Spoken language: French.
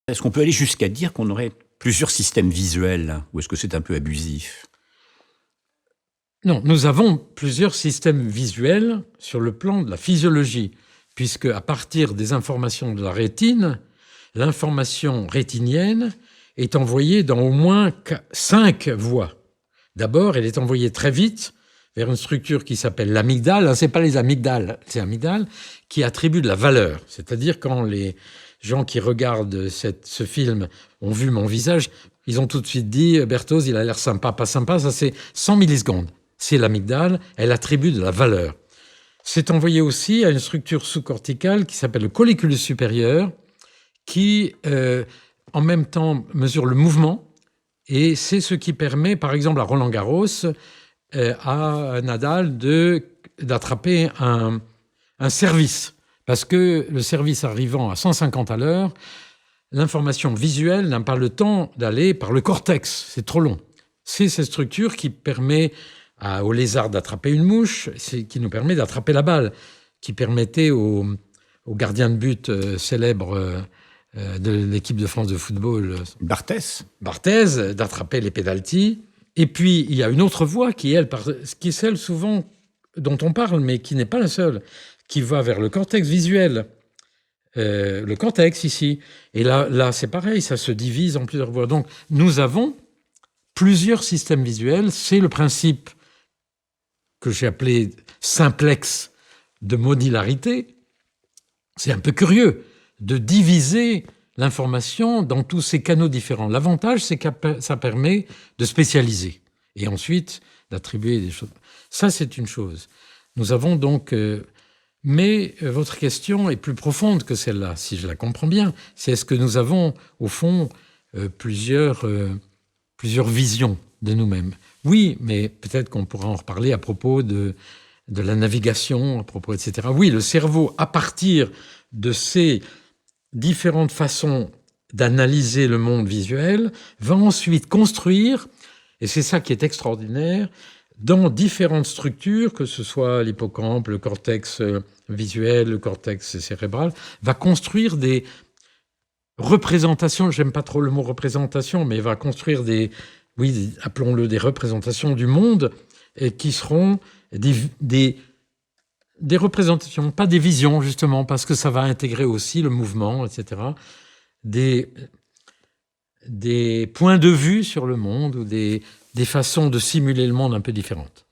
Est-ce qu'on peut aller jusqu'à dire qu'on aurait plusieurs systèmes visuels, ou est-ce que c'est un peu abusif? Non, nous avons plusieurs systèmes visuels sur le plan de la physiologie, puisque à partir des informations de la rétine, l'information rétinienne est envoyée dans au moins 5 voies. D'abord, elle est envoyée très vite vers une structure qui s'appelle l'amygdale. Ce n'est pas les amygdales, c'est l'amygdale qui attribue de la valeur. C'est-à-dire quand les gens qui regardent ce film ont vu mon visage, ils ont tout de suite dit « Berthoz, il a l'air sympa, pas sympa ». Ça, c'est 100 millisecondes. C'est l'amygdale, elle attribue de la valeur. C'est envoyé aussi à une structure sous-corticale qui s'appelle le colliculus supérieur, qui, en même temps, mesure le mouvement. Et c'est ce qui permet, par exemple, à Roland Garros, à Nadal d'attraper un service. Parce que le service arrivant à 150 à l'heure, l'information visuelle n'a pas le temps d'aller par le cortex. C'est trop long. C'est cette structure qui permet au lézard d'attraper une mouche, qui nous permet d'attraper la balle, qui permettait au gardien de but célèbre de l'équipe de France de football, Barthez, d'attraper les pénaltys. Et puis, il y a une autre voie qui est celle souvent dont on parle, mais qui n'est pas la seule, qui va vers le cortex visuel. Le cortex, ici. Et là, c'est pareil, ça se divise en plusieurs voies. Donc, nous avons plusieurs systèmes visuels. C'est le principe que j'ai appelé simplex de modularité. C'est un peu curieux de diviser l'information dans tous ces canaux différents. L'avantage, c'est que ça permet de spécialiser et ensuite d'attribuer des choses. Ça, c'est une chose. Nous avons donc... mais votre question est plus profonde que celle-là, si je la comprends bien. C'est est-ce que nous avons, au fond, plusieurs visions de nous-mêmes? Oui, mais peut-être qu'on pourra en reparler à propos de la navigation, à propos, etc. Oui, le cerveau, à partir de ces différentes façons d'analyser le monde visuel, va ensuite construire, et c'est ça qui est extraordinaire, dans différentes structures, que ce soit l'hippocampe, le cortex visuel, le cortex cérébral, va construire des représentations, j'aime pas trop le mot représentation, mais va construire appelons-le des représentations du monde, et qui seront des représentations, pas des visions, justement, parce que ça va intégrer aussi le mouvement, etc. Des points de vue sur le monde, ou des façons de simuler le monde un peu différentes.